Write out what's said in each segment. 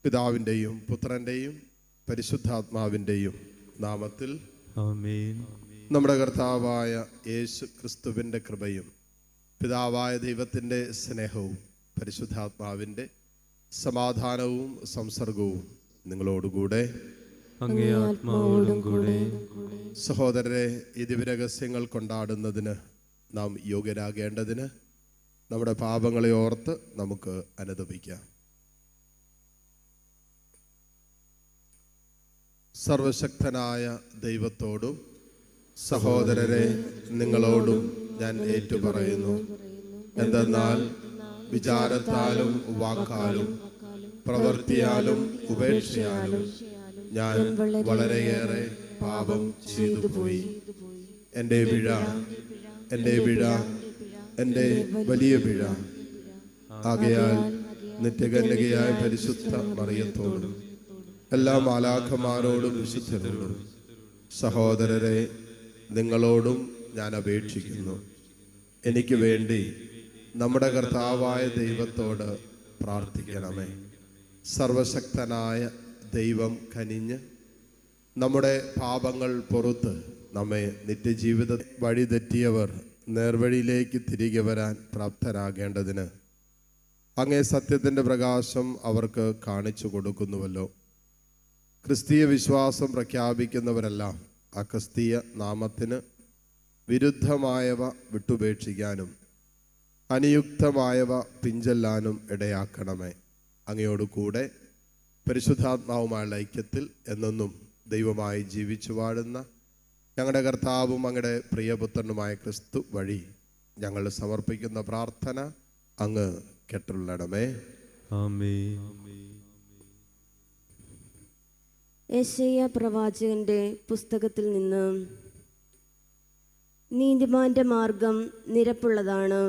പിതാവിൻ്റെയും പുത്രൻ്റെയും പരിശുദ്ധാത്മാവിൻ്റെയും നാമത്തിൽ ആമേൻ. നമ്മുടെ കർത്താവായ യേശു ക്രിസ്തുവിൻ്റെ കൃപയും പിതാവായ ദൈവത്തിൻ്റെ സ്നേഹവും പരിശുദ്ധാത്മാവിൻ്റെ സമാധാനവും സംസർഗവും നിങ്ങളോടുകൂടെ അങ്ങേ ആത്മാവോടും കൂടെ. സഹോദരരെ, ഈ ദിവ്യരഹസ്യങ്ങൾ കൊണ്ടാടുന്നതിന് നാം യോഗ്യരാകേണ്ടതിന് നമ്മുടെ പാപങ്ങളെ ഓർത്ത് നമുക്ക് അനുതപിക്കാം. സർവശക്തനായ ദൈവത്തോടും സഹോദരരെ നിങ്ങളോടും ഞാൻ ഏറ്റുപറയുന്നു. എന്തെന്നാൽ വിചാരത്താലും വാക്കാലും പ്രവൃത്തിയാലും ഉപേക്ഷയാലും ഞാൻ വളരെയേറെ പാപം ചെയ്തുപോയി. എൻ്റെ പിഴ, എൻ്റെ വലിയ പിഴ. ആകയാൽ നിത്യകന്യകയായ പരിശുദ്ധ മറിയത്തോടും എല്ലാ മാലാഖമാരോടും വിശുദ്ധരോടും സഹോദരരെ നിങ്ങളോടും ഞാൻ അപേക്ഷിക്കുന്നു, എനിക്ക് വേണ്ടി നമ്മുടെ കർത്താവായ ദൈവത്തോട് പ്രാർത്ഥിക്കണമേ. സർവശക്തനായ ദൈവം കനിഞ്ഞ് നമ്മുടെ പാപങ്ങൾ പുറത്ത് നമ്മെ നിത്യജീവിത വഴിതെറ്റിയവർ നേർവഴിയിലേക്ക് തിരികെ വരാൻ പ്രാപ്തരാകേണ്ടതിന് അങ്ങേ സത്യത്തിൻ്റെ പ്രകാശം അവർക്ക് കാണിച്ചു കൊടുക്കുന്നുവല്ലോ. ക്രിസ്തീയ വിശ്വാസം പ്രഖ്യാപിക്കുന്നവരെല്ലാം ആ ക്രിസ്തീയ നാമത്തിന് വിരുദ്ധമായവ വിട്ടുപേക്ഷിക്കാനും അനുയുക്തമായവ പിഞ്ചെല്ലാനും ഇടയാക്കണമേ. അങ്ങയോട് കൂടെ പരിശുദ്ധാത്മാവുമായുള്ള ഐക്യത്തിൽ എന്നെന്നും ദൈവമായി ജീവിച്ചു വാഴുന്ന ഞങ്ങളുടെ കർത്താവും അങ്ങയുടെ പ്രിയപുത്രനുമായ ക്രിസ്തു വഴി ഞങ്ങൾ സമർപ്പിക്കുന്ന പ്രാർത്ഥന അങ്ങ് കേട്ടുള്ളണമേ. ആമേൻ. യെശയ്യാ പ്രവാചകന്റെ പുസ്തകത്തിൽ നിന്ന്. നീതിമാന്റെ മാർഗം നിരപ്പുള്ളതാണ്,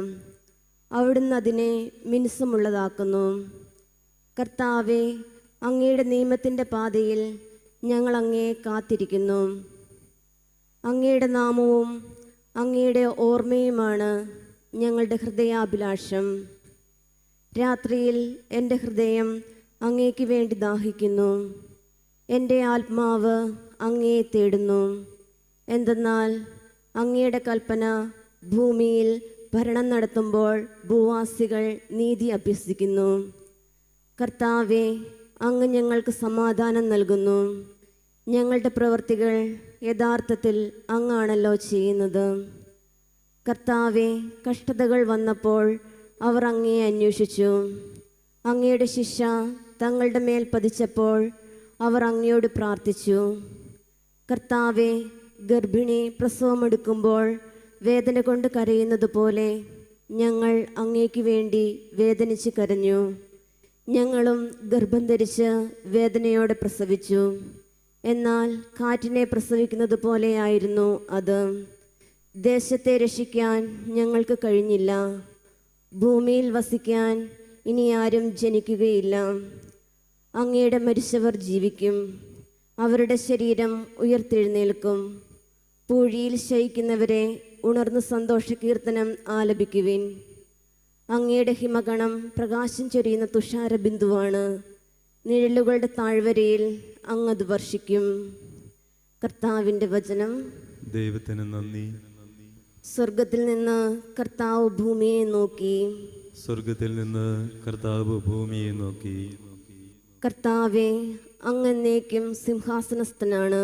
അവിടുന്ന് അതിനെ മിനുസമുള്ളതാക്കുന്നു. കർത്താവെ, അങ്ങയുടെ നിയമത്തിൻ്റെ പാതയിൽ ഞങ്ങൾ അങ്ങയെ കാത്തിരിക്കുന്നു. അങ്ങയുടെ നാമവും അങ്ങയുടെ ഓർമ്മയുമാണ് ഞങ്ങളുടെ ഹൃദയാഭിലാഷം. രാത്രിയിൽ എൻ്റെ ഹൃദയം അങ്ങേക്ക് വേണ്ടി ദാഹിക്കുന്നു. എൻ്റെ ആത്മാവ് അങ്ങയെ തേടുന്നു. എന്തെന്നാൽ അങ്ങയുടെ കൽപ്പന ഭൂമിയിൽ ഭരണം നടത്തുമ്പോൾ ഭൂവാസികൾ നീതി അഭ്യസിക്കുന്നു. കർത്താവെ, അങ്ങ് ഞങ്ങൾക്ക് സമാധാനം നൽകുന്നു. ഞങ്ങളുടെ പ്രവൃത്തികൾ യഥാർത്ഥത്തിൽ അങ്ങാണല്ലോ ചെയ്യുന്നത്. കർത്താവെ, കഷ്ടതകൾ വന്നപ്പോൾ അവർ അങ്ങയെ അന്വേഷിച്ചു. അങ്ങയുടെ ശിക്ഷ തങ്ങളുടെ മേൽ പതിച്ചപ്പോൾ അവർ അങ്ങയോട് പ്രാർത്ഥിച്ചു. കർത്താവെ, ഗർഭിണി പ്രസവമെടുക്കുമ്പോൾ വേദന കൊണ്ട് കരയുന്നത് പോലെ ഞങ്ങൾ അങ്ങേക്ക് വേണ്ടി വേദനിച്ച് കരഞ്ഞു. ഞങ്ങളും ഗർഭം ധരിച്ച് വേദനയോടെ പ്രസവിച്ചു. എന്നാൽ കാറ്റിനെ പ്രസവിക്കുന്നത് പോലെയായിരുന്നു അത്. ദേശത്തെ രക്ഷിക്കാൻ ഞങ്ങൾക്ക് കഴിഞ്ഞില്ല. ഭൂമിയിൽ വസിക്കാൻ ഇനി ആരും ജനിക്കുകയില്ല. അങ്ങയുടെ മരിച്ചവർ ജീവിക്കും, അവരുടെ ശരീരം ഉയർത്തെഴുന്നേൽക്കും. പൂഴിയിൽ ശയിക്കുന്നവരെ ഉണർന്ന് സന്തോഷകീർത്തനം ആലപിക്കുവിൻ. അങ്ങയുടെ ഹിമഗണം പ്രകാശം ചൊരിയുന്ന തുഷാരബിന്ദുവാണ്. നിഴലുകളുടെ താഴ്വരയിൽ അങ്ങത് വർഷിക്കും. കർത്താവിൻ്റെ വചനം. ദൈവത്തിന് നന്ദി. സ്വർഗത്തിൽ നിന്ന് കർത്താവ് ഭൂമിയെ നോക്കി. സ്വർഗത്തിൽ നിന്ന് കർത്താവ് ഭൂമിയെ നോക്കി. കർത്താവെ, അങ്ങേക്കും സിംഹാസനസ്ഥനാണ്.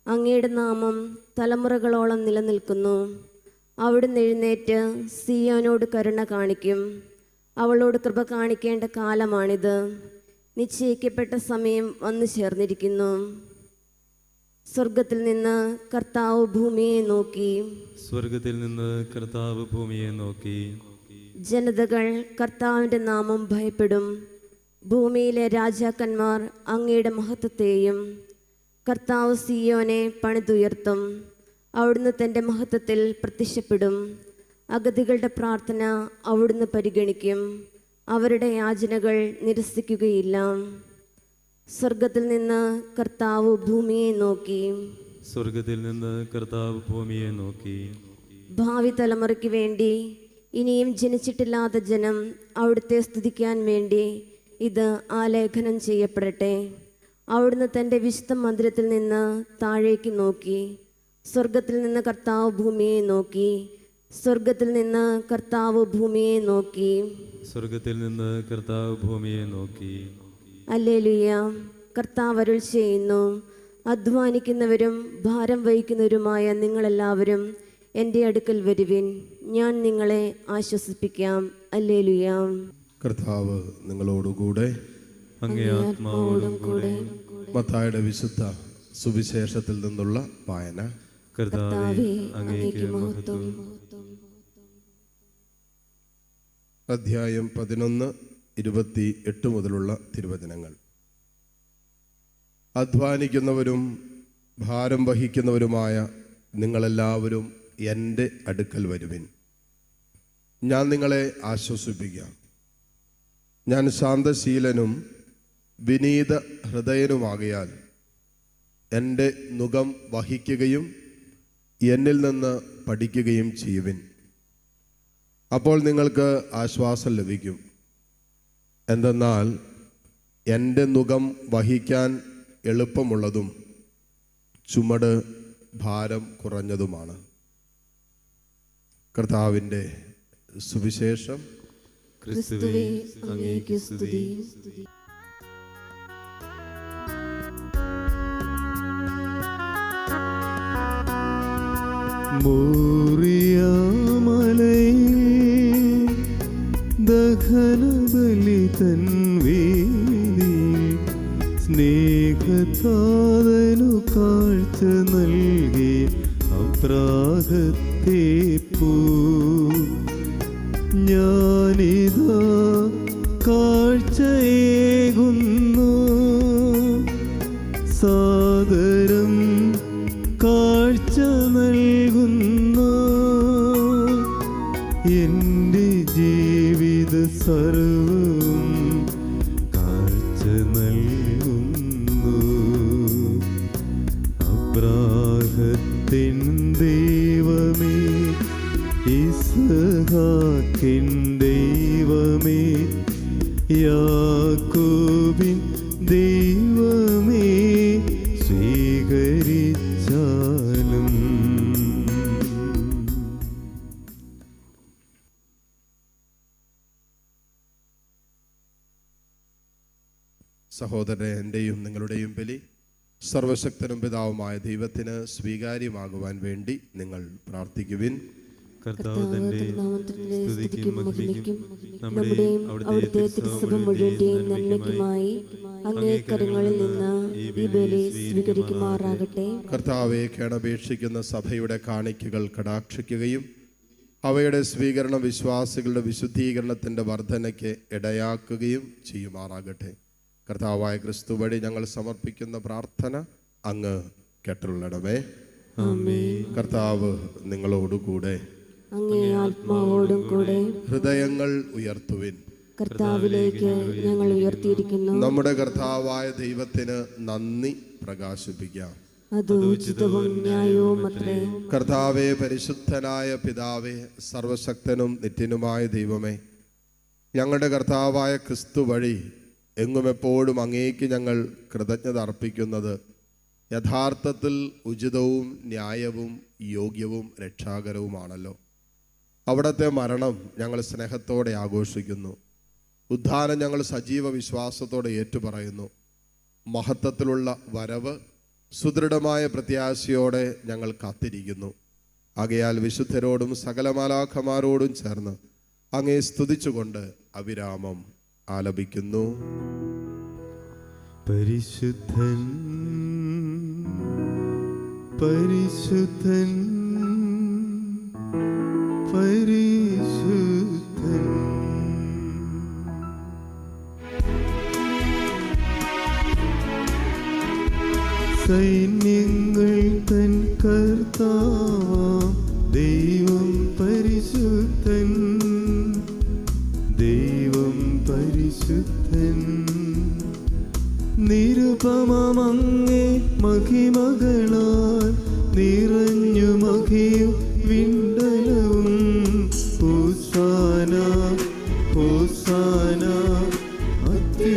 അങ്ങയുടെ നാമം തലമുറകളോളം നിലനിൽക്കുന്നു. അവിടുന്ന് എഴുന്നേറ്റ് സിയോനോട് കരുണ കാണിക്കും. അവളോട് കൃപ കാണിക്കേണ്ട കാലമാണിത്. നിശ്ചയിക്കപ്പെട്ട സമയം വന്നു ചേർന്നിരിക്കുന്നു. സ്വർഗത്തിൽ നിന്ന് കർത്താവ് ഭൂമിയെ നോക്കി. സ്വർഗത്തിൽ നിന്ന് കർത്താവ് ഭൂമിയെ നോക്കി. ജനതകൾ കർത്താവിൻ്റെ നാമം ഭയപ്പെടും. ഭൂമിയിലെ രാജാക്കന്മാർ അങ്ങയുടെ മഹത്വത്തെയും. കർത്താവ് സിയോനെ പണിതുയർത്തും. അവിടുന്ന് തൻ്റെ മഹത്വത്തിൽ പ്രത്യക്ഷപ്പെടും. അഗതികളുടെ പ്രാർത്ഥന അവിടുന്ന് പരിഗണിക്കും. അവരുടെ യാചനകൾ നിരസിക്കുകയില്ല. സ്വർഗത്തിൽ നിന്ന് കർത്താവ് ഭൂമിയെ നോക്കി. സ്വർഗത്തിൽ നിന്ന് കർത്താവ് ഭൂമിയെ നോക്കി. ഭാവി തലമുറയ്ക്ക് വേണ്ടി ഇനിയും ജനിച്ചിട്ടില്ലാത്ത ജനം അവിടുത്തെ സ്തുതിക്കാൻ വേണ്ടി ഇത് ആലേഖനം ചെയ്യപ്പെടട്ടെ. അവിടുന്ന് തൻ്റെ വിശുദ്ധ മന്ദിരത്തിൽ നിന്ന് താഴേക്ക് നോക്കി. സ്വർഗത്തിൽ നിന്ന് കർത്താവ് ഭൂമിയെ നോക്കി. സ്വർഗത്തിൽ നിന്ന് കർത്താവ് ഭൂമിയെ നോക്കി. സ്വർഗത്തിൽ നിന്ന് കർത്താവ് ഭൂമിയെ നോക്കി. ഹല്ലേലൂയ. കർത്താവ് അരുൾ ചെയ്യുന്നു, അധ്വാനിക്കുന്നവരും ഭാരം വഹിക്കുന്നവരുമായ നിങ്ങളെല്ലാവരും എൻ്റെ അടുക്കൽ വരുവിൻ, ഞാൻ നിങ്ങളെ ആശ്വസിപ്പിക്കാം. ഹല്ലേലൂയ. കർത്താവ് നിങ്ങളോടുകൂടെ, അങ്ങേ ആത്മാവോടും കൂടെ. മത്തായിയുടെ വിശുദ്ധ സുവിശേഷത്തിൽ നിന്നുള്ള വായന. കർത്താവേ, അങ്ങേക്ക് മഹത്വം. അധ്യായം 11:28 മുതലുള്ള തിരുവചനങ്ങൾ. അധ്വാനിക്കുന്നവരും ഭാരം വഹിക്കുന്നവരുമായ നിങ്ങളെല്ലാവരും എൻ്റെ അടുക്കൽ വരുവിൻ, ഞാൻ നിങ്ങളെ ആശ്വസിപ്പിക്കാം. ഞാൻ ശാന്തശീലനും വിനീത ഹൃദയനുമാകയാൽ എൻ്റെ നുകം വഹിക്കുകയും എന്നിൽ നിന്ന് പഠിക്കുകയും ചെയ്യുവിൻ. അപ്പോൾ നിങ്ങൾക്ക് ആശ്വാസം ലഭിക്കും. എന്തെന്നാൽ എൻ്റെ നുകം വഹിക്കാൻ എളുപ്പമുള്ളതും ചുമട് ഭാരം കുറഞ്ഞതുമാണ്. കർത്താവിൻ്റെ സുവിശേഷം. ക്രിസ്തുവേ, അങ്ങേക്ക് സ്തുതി. മോറിയാമലയിൽ ദഹനബലി തൻ വേദിയിൽ സ്നേഹതാതനു കാഴ്ച നൽകി അബ്രാഹത്തെ പൂ. ഞാനിതാ കാഴ്ചയേകുന്നു, സാദരം കാഴ്ച നൽകുന്നു. എൻ്റെ ജീവിത സർവ്വവും കാഴ്ച നൽകുന്നു. അബ്രാഹത്തിൻ ദൈവമേ, ഇസ്ഹാക്കിൻ ദൈവമേ, യാക്കോബിൻ ദൈവമേ, സ്വീകരിച്ചാലും. സഹോദരരെ, എൻ്റെയും നിങ്ങളുടെയും ബലി സർവശക്തനും പിതാവുമായ ദൈവത്തിന് സ്വീകാര്യമാകുവാൻ വേണ്ടി നിങ്ങൾ പ്രാർത്ഥിക്കുവിൻ. കർത്താവ് തന്റെ സ്തുതിക്കും മഹിമയ്ക്കും നമ്മുടെയും അവിടുത്തെ തിരുസഭ മുഴുവന്റെയും നന്മയ്ക്കുമായി അങ്ങേ കരങ്ങളിൽ നിന്ന് ഈ ബലി സ്വീകരിക്കുമാറാകട്ടെ. കർത്താവെ, കേണപേക്ഷിക്കുന്ന സഭയുടെ കാണിക്കകൾ കടാക്ഷിക്കുകയും അവയുടെ സ്വീകരണം വിശ്വാസികളുടെ വിശുദ്ധീകരണത്തിൻ്റെ വർധനയ്ക്ക് ഇടയാക്കുകയും ചെയ്യുമാറാകട്ടെ. കർത്താവായ ക്രിസ്തു വഴി ഞങ്ങൾ സമർപ്പിക്കുന്ന പ്രാർത്ഥന അങ്ങ് കേട്ടുള്ളണമേ. കർത്താവ് നിങ്ങളോടുകൂടെ, അങ്ങേ ആത്മാവോടും കൂടെ. ഹൃദയങ്ങൾ ഉയർത്തുവിൻ. കർത്താവിലേക്ക് ഞങ്ങൾ ഉയർത്തിയിരിക്കുന്നു. നമ്മുടെ കർത്താവായ ദൈവത്തിന് നന്ദി പ്രകാശിപ്പിക്കാം. അത് ഉചിതവും ന്യായവുമത്രേ. കർത്താവേ, പരിശുദ്ധനായ പിതാവേ, സർവശക്തനും നിത്യനുമായ ദൈവമേ, ഞങ്ങളുടെ കർത്താവായ ക്രിസ്തു വഴി എങ്ങും എപ്പോഴും അങ്ങേക്ക് ഞങ്ങൾ കൃതജ്ഞത അർപ്പിക്കുന്നത് യഥാർത്ഥത്തിൽ ഉചിതവും ന്യായവും യോഗ്യവും രക്ഷാകരവുമാണല്ലോ. അവിടുത്തെ മരണം ഞങ്ങൾ സ്നേഹത്തോടെ ആഘോഷിക്കുന്നു. ഉദ്ധാനം ഞങ്ങൾ സജീവ വിശ്വാസത്തോടെ ഏറ്റുപറയുന്നു. മഹത്വത്തിലുള്ള വരവ് സുദൃഢമായ പ്രത്യാശയോടെ ഞങ്ങൾ കാത്തിരിക്കുന്നു. ആകയാൽ വിശുദ്ധരോടും സകല മാലാഖമാരോടും ചേർന്ന് അങ്ങേ സ്തുതിച്ചുകൊണ്ട് അവിരാമം ആലപിക്കുന്നു. പരിശുദ്ധൻ പരിശുദ്ധൻ പരിശുദ്ധൻ. സൈന്യങ്ങൾ തൻ കർത്താവാം ദൈവം പരിശുദ്ധൻ, ദൈവം പരിശുദ്ധൻ. നിരുപമമങ്ങേ മഹിമകളാൽ നിറഞ്ഞു മഹിയും വിണ്ടലവും. ഹോസാന ഹോസാന അത്യുന്നതങ്ങളിൽ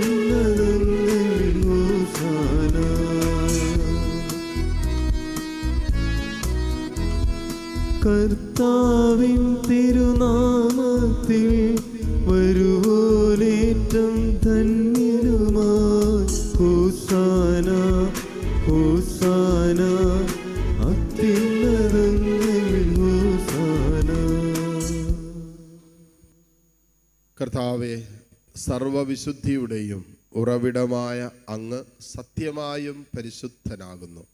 കർത്താവിൻ തിരുനാമത്തിൽ വരുവോലേറ്റം ധന്യനുമായി ഹോസാന ഹോസാന അത്യുന്നതങ്ങളിൽ ഹോസാന. കർത്താവെ, സർവവിശുദ്ധിയുടെയും ഉറവിടമായ അങ്ങ് സത്യമായും പരിശുദ്ധനാകുന്നു.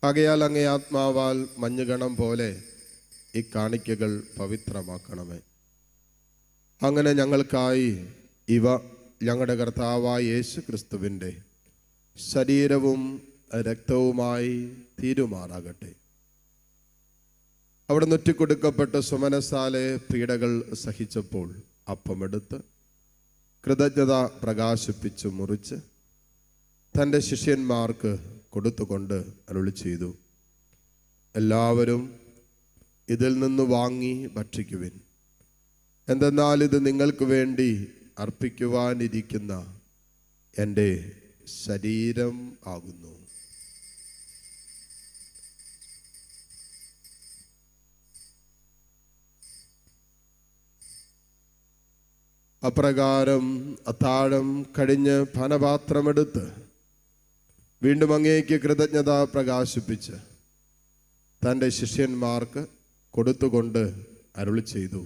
ആകയാൽ അങ്ങേ ആത്മാവാൽ മഞ്ഞുകണം പോലെ ഈ കാണിക്കകൾ പവിത്രമാക്കണമേ. അങ്ങനെ ഞങ്ങൾക്കായി ഇവ ഞങ്ങളുടെ കർത്താവായ യേശു ക്രിസ്തുവിൻ്റെ ശരീരവും രക്തവുമായി തീരുമാറാകട്ടെ. അവിടെ നൊറ്റിക്കൊടുക്കപ്പെട്ട് സുമനസാലെ പീഡകൾ സഹിച്ചപ്പോൾ അപ്പമെടുത്ത് കൃതജ്ഞത പ്രകാശിപ്പിച്ച് മുറിച്ച് തൻ്റെ ശിഷ്യന്മാർക്ക് കൊടുത്തുകൊണ്ട് അരുളി ചെയ്തു, എല്ലാവരും ഇതിൽ നിന്ന് വാങ്ങി ഭക്ഷിക്കുവിൻ. എന്തെന്നാൽ ഇത് നിങ്ങൾക്ക് വേണ്ടി അർപ്പിക്കുവാനിരിക്കുന്ന എൻ്റെ ശരീരം ആകുന്നു. അപ്രകാരം അത്താഴം കഴിഞ്ഞ് പാനപാത്രമെടുത്ത് വീണ്ടും അങ്ങേക്ക് കൃതജ്ഞത പ്രകാശിപ്പിച്ച് തൻ്റെ ശിഷ്യന്മാർക്ക് കൊടുത്തുകൊണ്ട് അരുളി ചെയ്തു,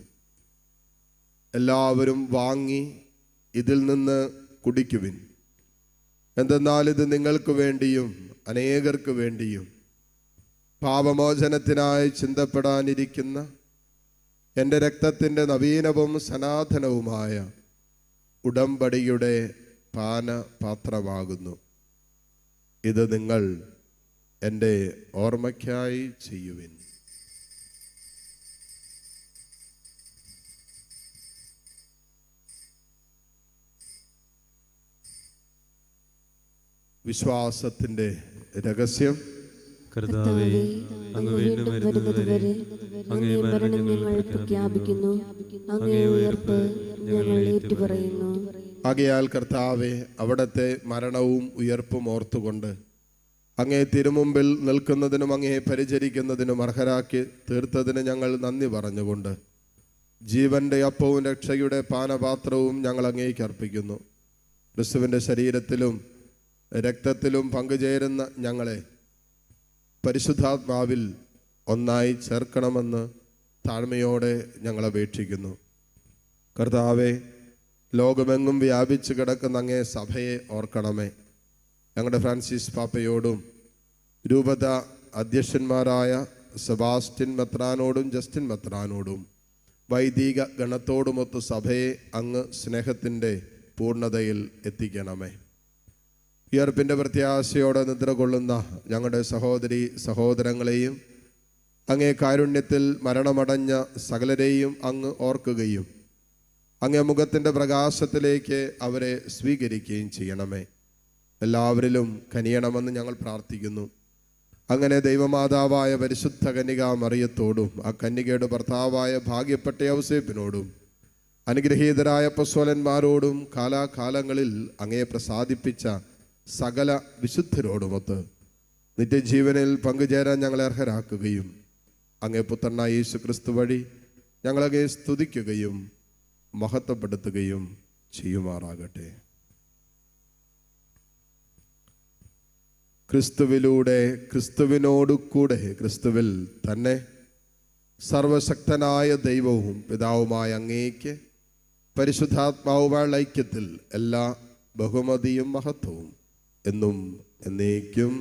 എല്ലാവരും വാങ്ങി ഇതിൽ നിന്ന് കുടിക്കുവിൻ. എന്തെന്നാൽ ഇത് നിങ്ങൾക്ക് വേണ്ടിയും അനേകർക്ക് വേണ്ടിയും പാപമോചനത്തിനായി ചിന്തപ്പെടാനിരിക്കുന്ന എൻ്റെ രക്തത്തിൻ്റെ നവീനവും സനാതനവുമായ ഉടമ്പടിയുടെ പാനപാത്രമാകുന്നു. ഇത് നിങ്ങൾ എൻ്റെ ഓർമ്മയ്ക്കായി ചെയ്യുവിൻ. വിശ്വാസത്തിൻ്റെ രഹസ്യം. കർത്താവേ, അങ്ങ് വീണ്ടും വരുന്നതുവരെ അങ്ങേ മരണം ഞങ്ങൾ പ്രഖ്യാപിക്കുന്നു, അങ്ങേ ഉയർപ്പ് ഞങ്ങൾ ഏറ്റുപറയുന്നു. ആകയാൽ കർത്താവെ, അവിടത്തെ മരണവും ഉയർപ്പും ഓർത്തുകൊണ്ട് അങ്ങേ തിരുമുമ്പിൽ നിൽക്കുന്നതിനും അങ്ങേ പരിചരിക്കുന്നതിനും അർഹരാക്കി തീർത്തതിന് ഞങ്ങൾ നന്ദി പറഞ്ഞുകൊണ്ട് ജീവന്റെ അപ്പവും രക്ഷയുടെ പാനപാത്രവും ഞങ്ങൾ അങ്ങേക്ക് അർപ്പിക്കുന്നു. ക്രിസ്തുവിൻ്റെ ശരീരത്തിലും രക്തത്തിലും പങ്കുചേരുന്ന ഞങ്ങളെ പരിശുദ്ധാത്മാവിൽ ഒന്നായി ചേർക്കണമെന്ന് താഴ്മയോടെ ഞങ്ങൾ അപേക്ഷിക്കുന്നു. കർത്താവെ, ലോകമെങ്ങും വ്യാപിച്ചു കിടക്കുന്ന അങ്ങേ സഭയെ ഓർക്കണമേ. ഞങ്ങളുടെ ഫ്രാൻസിസ് പാപ്പയോടും രൂപത അധ്യക്ഷന്മാരായ സെബാസ്റ്റ്യൻ മെത്രാനോടും ജസ്റ്റിൻ മെത്രാനോടും വൈദിക ഗണത്തോടുമൊത്ത് സഭയെ അങ്ങ് സ്നേഹത്തിൻ്റെ പൂർണ്ണതയിൽ എത്തിക്കണമേ. ഉയർപ്പിൻ്റെ പ്രത്യാശയോടെ നിദ്ര കൊള്ളുന്ന ഞങ്ങളുടെ സഹോദരി സഹോദരങ്ങളെയും അങ്ങേ കാരുണ്യത്തിൽ മരണമടഞ്ഞ സകലരെയും അങ്ങ് ഓർക്കുകയും അങ്ങേ മുഖത്തിൻ്റെ പ്രകാശത്തിലേക്ക് അവരെ സ്വീകരിക്കുകയും ചെയ്യണമേ. എല്ലാവരിലും കനിയണമെന്ന് ഞങ്ങൾ പ്രാർത്ഥിക്കുന്നു. അങ്ങനെ ദൈവമാതാവായ പരിശുദ്ധ കന്യക മറിയത്തോടും ആ കന്യകയുടെ ഭർത്താവായ ഭാഗ്യപ്പെട്ട യൗസേപ്പിനോടും അനുഗ്രഹീതരായ അപ്പോസ്തലന്മാരോടും കാലാകാലങ്ങളിൽ അങ്ങയെ പ്രസാദിപ്പിച്ച സകല വിശുദ്ധരോടുമൊത്ത് നിത്യജീവനിൽ പങ്കുചേരാൻ ഞങ്ങളെ അർഹരാക്കുകയും അങ്ങേ പുത്രനായ യേശു ക്രിസ്തു വഴി ഞങ്ങളങ്ങയെ സ്തുതിക്കുകയും മഹത്വപ്പെടുത്തുകയും ചെയ്യുമാറാകട്ടെ. ക്രിസ്തുവിലൂടെ ക്രിസ്തുവിനോടു കൂടെ ക്രിസ്തുവിൽ തന്നെ സർവശക്തനായ ദൈവവും പിതാവുമായ അങ്ങേക്ക് പരിശുദ്ധാത്മാവുമായ ഐക്യത്തിൽ എല്ലാ ബഹുമതിയും മഹത്വവും എന്നും എന്നേക്കും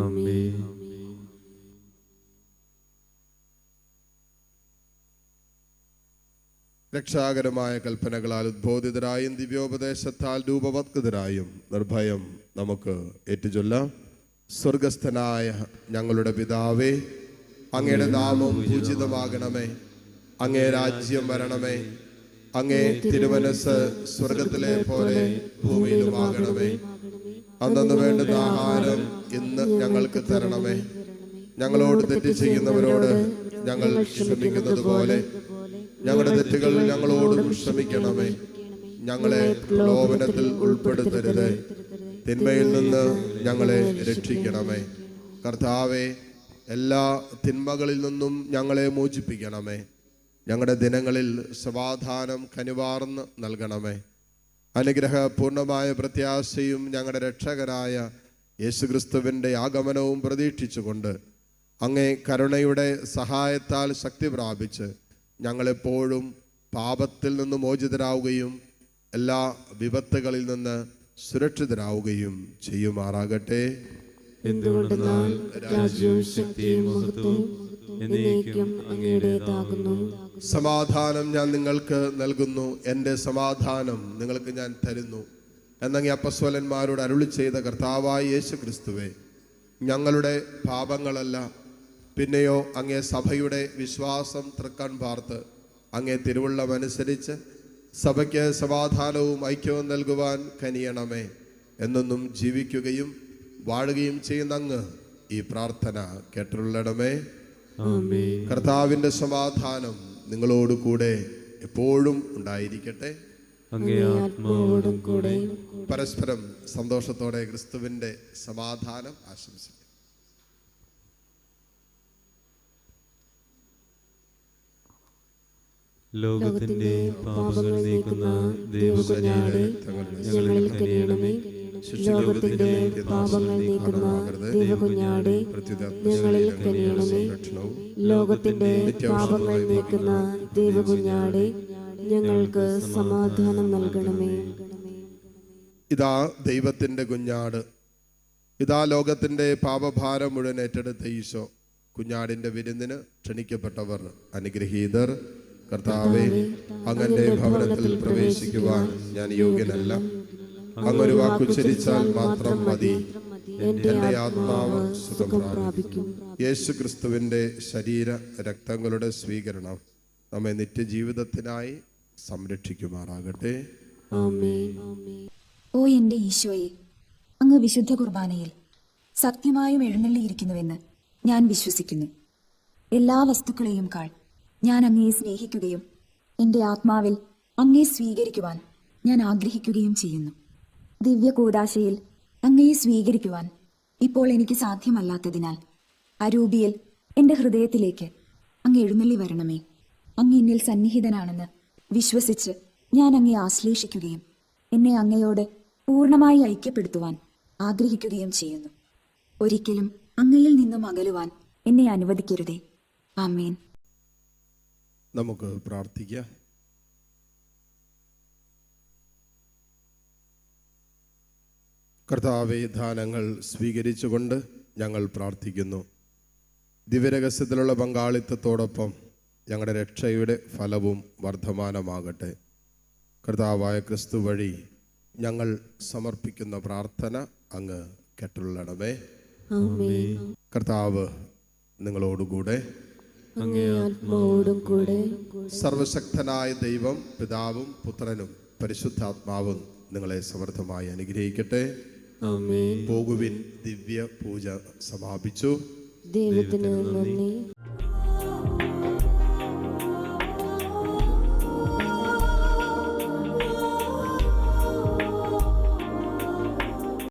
ആമേൻ. രക്ഷാകരമായ കൽപ്പനകളാൽ ഉദ്ബോധിതരായും ദിവ്യോപദേശത്താൽ രൂപവത്കൃതരായും നിർഭയം നമുക്ക് ഏറ്റുചൊല്ലാം. സ്വർഗസ്ഥനായ ഞങ്ങളുടെ പിതാവേ, അങ്ങയുടെ നാമം പൂജിതമാകണമേ. അങ്ങേ രാജ്യം വരണമേ. അങ്ങേ തിരുമനസ് സ്വർഗത്തിലെ പോലെ ഭൂമിയിലുമാകണമേ. അന്നു വേണ്ടുന്ന ആഹാരം ഇന്ന് ഞങ്ങൾക്ക് തരണമേ. ഞങ്ങളോട് തെറ്റ് ചെയ്യുന്നവരോട് ഞങ്ങൾ ക്ഷമിക്കുന്നത് പോലെ ഞങ്ങളുടെ തെറ്റുകൾ ഞങ്ങളോടും ക്ഷമിക്കണമേ. ഞങ്ങളെ പ്രലോഭനത്തിൽ ഉൾപ്പെടുത്തരുത്, തിന്മയിൽ നിന്ന് ഞങ്ങളെ രക്ഷിക്കണമേ. കർത്താവേ, എല്ലാ തിന്മകളിൽ നിന്നും ഞങ്ങളെ മോചിപ്പിക്കണമേ. ഞങ്ങളുടെ ദിനങ്ങളിൽ സമാധാനം കനിവാർന്ന് നൽകണമേ. അനുഗ്രഹപൂർണമായ പ്രത്യാശയും ഞങ്ങളുടെ രക്ഷകനായ യേശുക്രിസ്തുവിൻ്റെ ആഗമനവും പ്രതീക്ഷിച്ചുകൊണ്ട് അങ്ങേ കരുണയുടെ സഹായത്താൽ ശക്തി പ്രാപിച്ച് ഞങ്ങളെപ്പോഴും പാപത്തിൽ നിന്ന് മോചിതരാവുകയും എല്ലാ വിപത്തുകളിൽ നിന്ന് സുരക്ഷിതരാവുകയും ചെയ്യുമാറാകട്ടെ. എന്തുകൊണ്ടെന്നാൽ രാജ്യവും ശക്തിയും മഹത്വവും എന്നേക്കും അങ്ങയുടേതാകുന്നു. സമാധാനം ഞാൻ നിങ്ങൾക്ക് നൽകുന്നു, എൻ്റെ സമാധാനം നിങ്ങൾക്ക് ഞാൻ തരുന്നു എന്നങ്ങ് അപ്പസ്വലന്മാരോട് അരുളി ചെയ്ത കർത്താവായ യേശു ക്രിസ്തുവേ, ഞങ്ങളുടെ പാപങ്ങളല്ല പിന്നെയോ അങ്ങേ സഭയുടെ വിശ്വാസം തൃക്കൺ പാർത്ത് അങ്ങേ തിരുവുള്ളമനുസരിച്ച് സഭയ്ക്ക് സമാധാനവും ഐക്യവും നൽകുവാൻ കനിയണമേ. എന്നൊന്നും ജീവിക്കുകയും വാഴുകയും ചെയ്യുന്ന അങ്ങ് ഈ പ്രാർത്ഥന കേട്ടുള്ളണമേ. കർത്താവിൻ്റെ സമാധാനം നിങ്ങളോട് കൂടെ എപ്പോഴും ഉണ്ടായിരിക്കട്ടെ. പരസ്പരം സന്തോഷത്തോടെ ക്രിസ്തുവിൻ്റെ സമാധാനം ആശംസിക്കും. ലോകത്തിന്റെ പാപങ്ങൾ നീക്കുന്ന ദൈവകുഞ്ഞാടേ, ഞങ്ങളിൽ കനിയണമേ. ലോകത്തിന്റെ പാപങ്ങൾ നീക്കുന്ന ദൈവകുഞ്ഞാടേ, ഞങ്ങളിൽ കനിയണമേ. ലോകത്തിന്റെ പാപങ്ങൾ നീക്കുന്ന ദൈവകുഞ്ഞാടേ, ഞങ്ങൾക്ക് സമാധാനം നൽകണമേ. ഇതാ ദൈവത്തിൻ്റെ കുഞ്ഞാട്, ഇതാ ലോകത്തിൻ്റെ പാപഭാരം മുഴുവൻ ഏറ്റെടുത്ത ഈശോ. കുഞ്ഞാടിൻ്റെ വിരുന്നിന് ക്ഷണിക്കപ്പെട്ടവർ അനുഗ്രഹീതർ. കർത്താവേ, അങ്ങന്റെ ഭവനത്തിൽ പ്രവേശിക്കുവാൻ ഞാൻ യോഗ്യനല്ല. അങ്ങൊരു വാക്കുച്ചരിച്ചാൽ മാത്രം മതി, എൻ്റെ ആത്മാവ് സുഖം പ്രാപിക്കും. യേശു ക്രിസ്തുവിൻ്റെ ശരീര രക്തങ്ങളുടെ സ്വീകരണം നമ്മെ നിത്യജീവിതത്തിനായി സംരക്ഷിക്കുമാറാകട്ടെ. ഓ എൻ്റെ ഈശോയെ, അങ്ങ് വിശുദ്ധ കുർബാനയിൽ സത്യമായും എഴുന്നള്ളിയിരിക്കുന്നുവെന്ന് ഞാൻ വിശ്വസിക്കുന്നു. എല്ലാ വസ്തുക്കളെയും കാൾ ഞാൻ അങ്ങയെ സ്നേഹിക്കുകയും എൻ്റെ ആത്മാവിൽ അങ്ങയെ സ്വീകരിക്കുവാൻ ഞാൻ ആഗ്രഹിക്കുകയും ചെയ്യുന്നു. ദിവ്യ കൂദാശയിൽ അങ്ങയെ സ്വീകരിക്കുവാൻ ഇപ്പോൾ എനിക്ക് സാധ്യമല്ലാത്തതിനാൽ അരൂപിയിൽ എൻ്റെ ഹൃദയത്തിലേക്ക് അങ്ങ് എഴുന്നള്ളി വരണമേ. അങ്ങ് എന്നിൽ സന്നിഹിതനാണെന്ന് വിശ്വസിച്ച് ഞാൻ അങ്ങയെ ആശ്ലേഷിക്കുകയും എന്നെ അങ്ങയോട് പൂർണ്ണമായി ഐക്യപ്പെടുത്തുവാൻ ആഗ്രഹിക്കുകയും ചെയ്യുന്നു. ഒരിക്കലും അങ്ങയിൽ നിന്നും അകലുവാൻ എന്നെ അനുവദിക്കരുതേ. ആമേൻ. നമുക്ക് പ്രാർത്ഥിക്കാം. കർത്താവേ, ദാനങ്ങൾ സ്വീകരിച്ചുകൊണ്ട് ഞങ്ങൾ പ്രാർത്ഥിക്കുന്നു. ദിവ്യരഹസ്യത്തിലുള്ള പങ്കാളിത്തത്തോടൊപ്പം ഞങ്ങളുടെ രക്ഷയുടെ ഫലവും വർദ്ധമാനമാകട്ടെ. കർത്താവായ ക്രിസ്തു വഴി ഞങ്ങൾ സമർപ്പിക്കുന്ന പ്രാർത്ഥന അങ്ങ് കേട്ടുള്ളണമേ. കർത്താവ് നിങ്ങളോടുകൂടെ. സർവശക്തനായ ദൈവം പിതാവും പുത്രനും പരിശുദ്ധാത്മാവും നിങ്ങളെ സമൃദ്ധമായി അനുഗ്രഹിക്കട്ടെ. പോകുവിൻ. ദിവ്യ പൂജ സമാപിച്ചു. ദൈവത്തിന് നന്ദി.